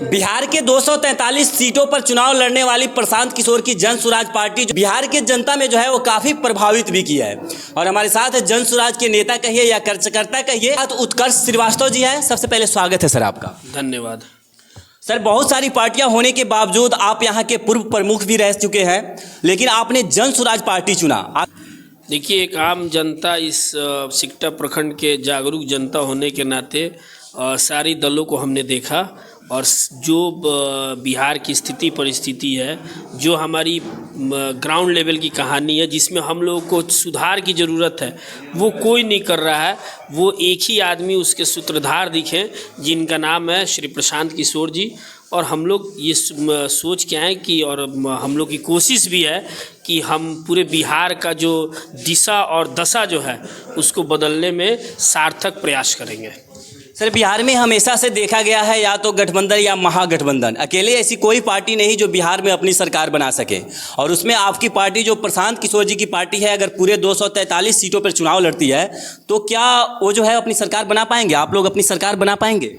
बिहार के 243 सीटों पर चुनाव लड़ने वाली प्रशांत किशोर की जन स्वराज पार्टी बिहार के जनता में जो है वो काफ़ी प्रभावित भी किया है। और हमारे साथ जन स्वराज के नेता कहिए या कार्यकर्ता कहिए तो उत्कर्ष श्रीवास्तव जी है। सबसे पहले स्वागत है सर आपका। धन्यवाद सर। बहुत सारी पार्टियां होने के बावजूद आप यहां के पूर्व प्रमुख भी रह चुके हैं, लेकिन आपने जन स्वराज पार्टी चुना। देखिए, एक आम जनता, इस सिकटा प्रखंड के जागरूक जनता होने के नाते सारी दलों को हमने देखा और जो बिहार की स्थिति परिस्थिति है, जो हमारी ग्राउंड लेवल की कहानी है, जिसमें हम लोगों को सुधार की ज़रूरत है, वो कोई नहीं कर रहा है। वो एक ही आदमी उसके सूत्रधार दिखे, जिनका नाम है श्री प्रशांत किशोर जी। और हम लोग ये सोच के आए कि, और हम लोग की कोशिश भी है कि हम पूरे बिहार का जो दिशा और दशा जो है उसको बदलने में सार्थक प्रयास करेंगे। सर, बिहार में हमेशा से देखा गया है या तो गठबंधन या महागठबंधन, अकेले ऐसी कोई पार्टी नहीं जो बिहार में अपनी सरकार बना सके। और उसमें आपकी पार्टी जो प्रशांत किशोर जी की पार्टी है, अगर पूरे 243 सीटों पर चुनाव लड़ती है तो क्या वो जो है अपनी सरकार बना पाएंगे? आप लोग अपनी सरकार बना पाएंगे?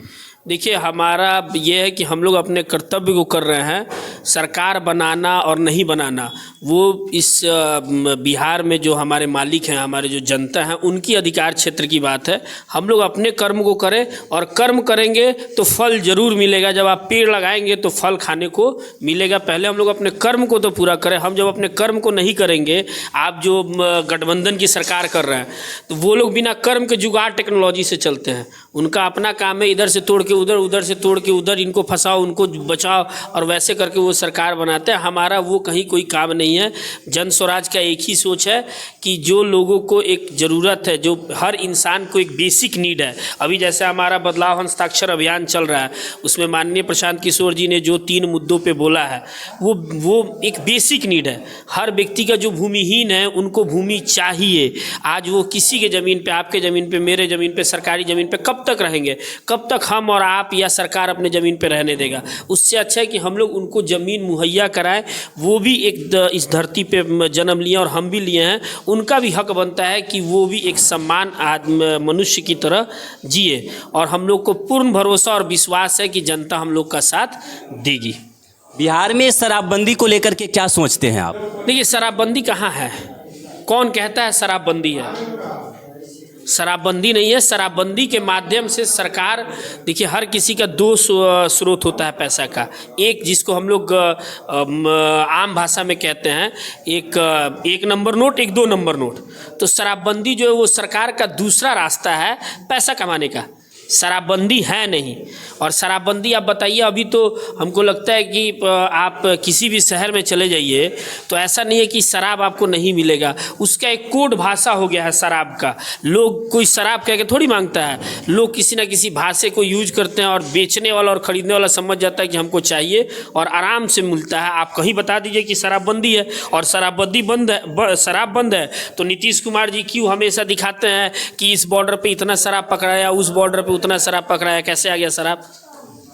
देखिए, हमारा ये है कि हम लोग अपने कर्तव्य को कर रहे हैं। सरकार बनाना और नहीं बनाना वो इस बिहार में जो हमारे मालिक हैं, हमारे जो जनता हैं, उनकी अधिकार क्षेत्र की बात है। हम लोग अपने कर्म को करें और कर्म करेंगे तो फल ज़रूर मिलेगा। जब आप पेड़ लगाएंगे तो फल खाने को मिलेगा। पहले हम लोग अपने कर्म को तो पूरा करें। हम जब अपने कर्म को नहीं करेंगे, आप जो गठबंधन की सरकार कर रहे हैं, तो वो लोग बिना कर्म के जुगाड़ टेक्नोलॉजी से चलते हैं। उनका अपना काम है इधर से तोड़ उधर, उधर से तोड़ के उधर, इनको फंसाओ, उनको बचाओ, और वैसे करके वो सरकार बनाते हैं। हमारा वो कहीं कोई काम नहीं है। जन स्वराज का एक ही सोच है कि जो लोगों को एक ज़रूरत है, जो हर इंसान को एक बेसिक नीड है। अभी जैसे हमारा बदलाव हस्ताक्षर अभियान चल रहा है, उसमें माननीय प्रशांत किशोर जी ने जो 3 मुद्दों पे बोला है, वो एक बेसिक नीड है। हर व्यक्ति का जो भूमिहीन है, उनको भूमि चाहिए। आज वो किसी के ज़मीन पे, आपके ज़मीन पे, मेरे ज़मीन पे, सरकारी ज़मीन पे कब तक रहेंगे? कब तक हम और आप या सरकार अपने ज़मीन पे रहने देगा? उससे अच्छा है कि हम लोग उनको ज़मीन मुहैया कराएं। वो भी एक इस धरती पे जन्म लिए और हम भी लिए हैं। उनका भी हक बनता है कि वो भी एक सम्मान मनुष्य की तरह जिए। और हम लोग को पूर्ण भरोसा और विश्वास है कि जनता हम लोग का साथ देगी। बिहार में शराबबंदी को लेकर के क्या सोचते हैं आप? देखिए, शराबबंदी कहाँ है? कौन कहता है शराबबंदी है? शराबबंदी नहीं है। शराबबंदी के माध्यम से सरकार, देखिए, हर किसी का 2 स्रोत होता है पैसा का। एक जिसको हम लोग आम भाषा में कहते हैं, एक नंबर नोट, एक 2 नंबर नोट। तो शराबबंदी जो है वो सरकार का दूसरा रास्ता है पैसा कमाने का। शराबबंदी है नहीं। और शराबबंदी आप बताइए, अभी तो हमको लगता है कि आप किसी भी शहर में चले जाइए तो ऐसा नहीं है कि शराब आपको नहीं मिलेगा। उसका एक कोड भाषा हो गया है शराब का। लोग कोई शराब कह के थोड़ी मांगता है, लोग किसी ना किसी भाषा को यूज करते हैं और बेचने वाला और ख़रीदने वाला समझ जाता है कि हमको चाहिए और आराम से मिलता है। आप कहीं बता दीजिए कि शराबबंदी है और शराबबंदी बंद है, शराब बंद है, तो नीतीश कुमार जी क्यों हमेशा दिखाते हैं कि इस बॉर्डर पर इतना शराब पकड़ाया, उस बॉर्डर पर उतना शराब पकड़ाया? कैसे आ गया शराब?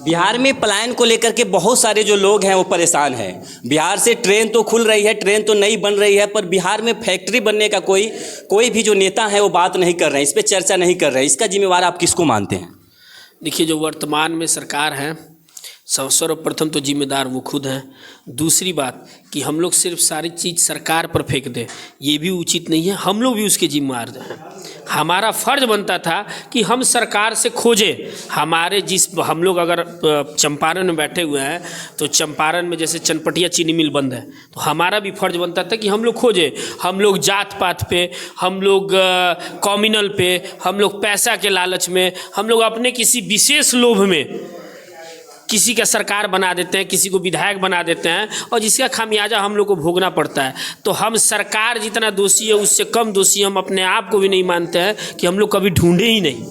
बिहार में पलायन को लेकर के बहुत सारे जो लोग हैं वो परेशान हैं। बिहार से ट्रेन तो खुल रही है, ट्रेन तो नई बन रही है, पर बिहार में फैक्ट्री बनने का कोई भी जो नेता है वो बात नहीं कर रहे हैं, इस पर चर्चा नहीं कर रहे हैं। इसका जिम्मेवार आप किसको मानते हैं? देखिए, जो वर्तमान में सरकार है, सर्वप्रथम तो जिम्मेदार वो खुद हैं। दूसरी बात कि हम लोग सिर्फ सारी चीज़ सरकार पर फेंक दें, ये भी उचित नहीं है। हम लोग भी उसके जिम्मेदार हैं। हमारा फ़र्ज बनता था कि हम सरकार से खोजें। हम लोग अगर चंपारण में बैठे हुए हैं तो चंपारण में जैसे चनपटिया चीनी मिल बंद है, तो हमारा भी फ़र्ज बनता था कि हम लोग खोजें। हम लोग जात पात पे, हम लोग कॉम्युनल पे, हम लोग पैसा के लालच में, हम लोग अपने किसी विशेष लोभ में किसी का सरकार बना देते हैं, किसी को विधायक बना देते हैं, और जिसका खामियाजा हम लोग को भोगना पड़ता है। तो हम सरकार जितना दोषी है उससे कम दोषी हम अपने आप को भी नहीं मानते हैं कि हम लोग कभी ढूंढे ही नहीं।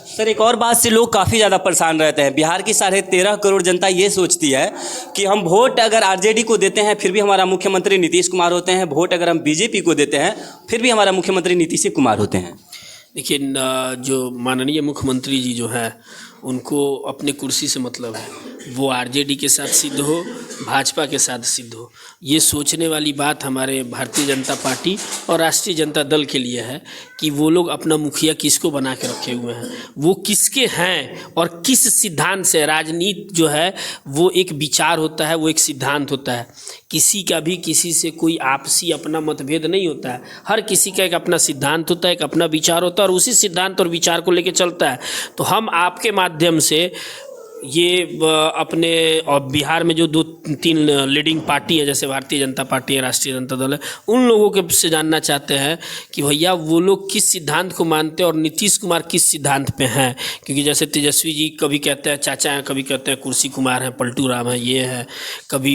सर, एक और बात से लोग काफ़ी ज़्यादा परेशान रहते हैं। बिहार की 13.5 करोड़ जनता ये सोचती है कि हम वोट अगर आरजेडी को देते हैं फिर भी हमारा मुख्यमंत्री नीतीश कुमार होते हैं, वोट अगर हम बीजेपी को देते हैं फिर भी हमारा मुख्यमंत्री नीतीश कुमार होते हैं। देखिए, जो माननीय मुख्यमंत्री जी जो हैं, उनको अपने कुर्सी से मतलब है। वो आरजेडी के साथ सिद्ध हो, भाजपा के साथ सिद्ध हो। ये सोचने वाली बात हमारे भारतीय जनता पार्टी और राष्ट्रीय जनता दल के लिए है कि वो लोग अपना मुखिया किसको बना के रखे हुए हैं, वो किसके हैं और किस सिद्धांत से। राजनीति जो है वो एक विचार होता है, वो एक सिद्धांत होता है। किसी का भी किसी से कोई आपसी अपना मतभेद नहीं होता है। हर किसी का एक अपना सिद्धांत होता है, एक अपना विचार होता है और उसी सिद्धांत और विचार को लेकर चलता है। तो हम आपके माध्यम से ये अपने और बिहार में जो 2-3 लीडिंग पार्टी है, जैसे भारतीय जनता पार्टी है, राष्ट्रीय जनता दल है, उन लोगों के से जानना चाहते हैं कि भैया वो लोग किस सिद्धांत को मानते हैं और नीतीश कुमार किस सिद्धांत पे हैं। क्योंकि जैसे तेजस्वी जी कभी कहते हैं चाचा हैं, कभी कहते हैं कुर्सी कुमार हैं, पलटू राम है, ये है। कभी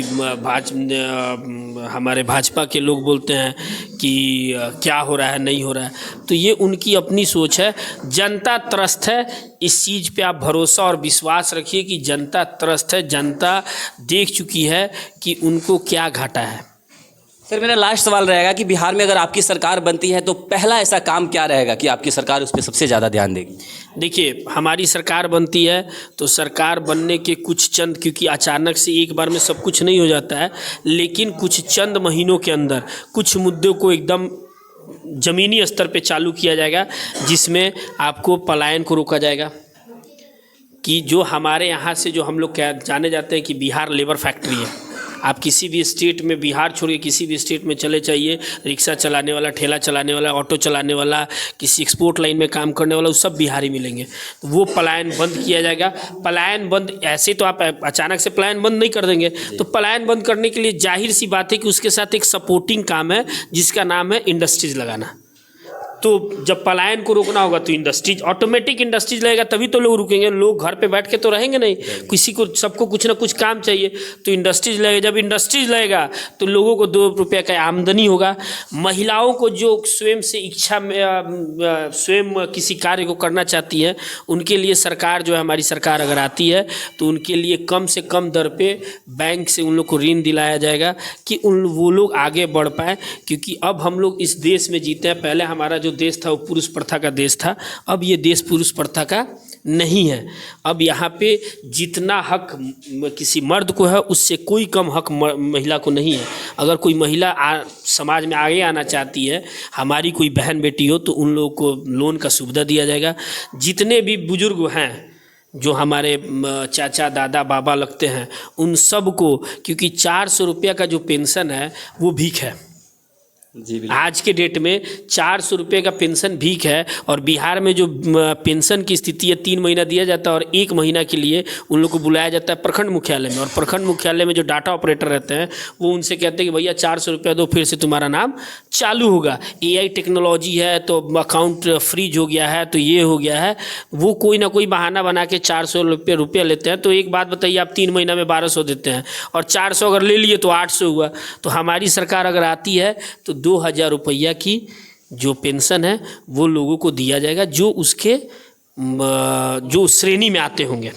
हमारे भाजपा के लोग बोलते हैं कि क्या हो रहा है, नहीं हो रहा है। तो ये उनकी अपनी सोच है। जनता त्रस्त है, इस चीज़ पे आप भरोसा और विश्वास रखिए कि जनता त्रस्त है। जनता देख चुकी है कि उनको क्या घाटा है। सर, मेरा लास्ट सवाल रहेगा कि बिहार में अगर आपकी सरकार बनती है तो पहला ऐसा काम क्या रहेगा कि आपकी सरकार उस पर सबसे ज़्यादा ध्यान देगी? देखिए, हमारी सरकार बनती है तो सरकार बनने के कुछ चंद, क्योंकि अचानक से एक बार में सब कुछ नहीं हो जाता है, लेकिन कुछ चंद महीनों के अंदर कुछ मुद्दों को एकदम ज़मीनी स्तर पे चालू किया जाएगा, जिसमें आपको पलायन को रोका जाएगा। कि जो हमारे यहाँ से जो हम लोग जाने जाते हैं कि बिहार लेबर फैक्ट्री है, आप किसी भी स्टेट में, बिहार छोड़िए किसी भी स्टेट में चले जाइए, रिक्शा चलाने वाला, ठेला चलाने वाला, ऑटो चलाने वाला, किसी एक्सपोर्ट लाइन में काम करने वाला, वो सब बिहारी मिलेंगे। वो पलायन बंद किया जाएगा। पलायन बंद, ऐसे तो आप अचानक से पलायन बंद नहीं कर देंगे। तो पलायन बंद करने के लिए जाहिर सी बात है कि उसके साथ एक सपोर्टिंग काम है जिसका नाम है इंडस्ट्रीज लगाना। तो जब पलायन को रोकना होगा तो इंडस्ट्रीज, ऑटोमेटिक इंडस्ट्रीज लगेगा, तभी तो लोग रुकेंगे। लोग घर पे बैठ के तो रहेंगे नहीं, किसी को, सबको कुछ ना कुछ काम चाहिए, तो इंडस्ट्रीज लगेगा। जब इंडस्ट्रीज लगेगा तो लोगों को 2 रुपये का आमदनी होगा। महिलाओं को जो स्वयं से इच्छा में स्वयं किसी कार्य को करना चाहती हैं, उनके लिए सरकार जो है, हमारी सरकार अगर आती है तो उनके लिए कम से कम दर पे बैंक से उन लोग को ऋण दिलाया जाएगा कि वो लोग आगे बढ़ पाएँ। क्योंकि अब हम लोग इस देश में जीते हैं। पहले हमारा जो देश था वो पुरुष प्रथा का देश था, अब ये देश पुरुष प्रथा का नहीं है। अब यहाँ पे जितना हक किसी मर्द को है, उससे कोई कम हक महिला को नहीं है। अगर कोई महिला समाज में आगे आना चाहती है, हमारी कोई बहन बेटी हो, तो उन लोगों को लोन का सुविधा दिया जाएगा। जितने भी बुजुर्ग हैं, जो हमारे चाचा दादा बाबा लगते हैं, उन सब को, क्योंकि 400 रुपये का जो पेंशन है वो भीख है। जी, आज के डेट में 400 रुपये का पेंशन भीख है। और बिहार में जो पेंशन की स्थिति है, 3 महीना दिया जाता है और 1 महीना के लिए उन लोग को बुलाया जाता है प्रखंड मुख्यालय में। और प्रखंड मुख्यालय में जो डाटा ऑपरेटर रहते हैं, वो उनसे कहते हैं कि भैया 400 रुपया दो, फिर से तुम्हारा नाम चालू होगा। AI टेक्नोलॉजी है तो अकाउंट फ्रीज हो गया है, तो ये हो गया है। वो कोई ना कोई बहाना बना के 400 रुपया लेते हैं। तो एक बात बताइए, आप 3 महीना में 1200 देते हैं और 400 अगर ले लिए तो 800 हुआ। तो हमारी सरकार अगर आती है तो 2000 रुपया की जो पेंशन है वो लोगों को दिया जाएगा, जो उसके जो श्रेणी में आते होंगे।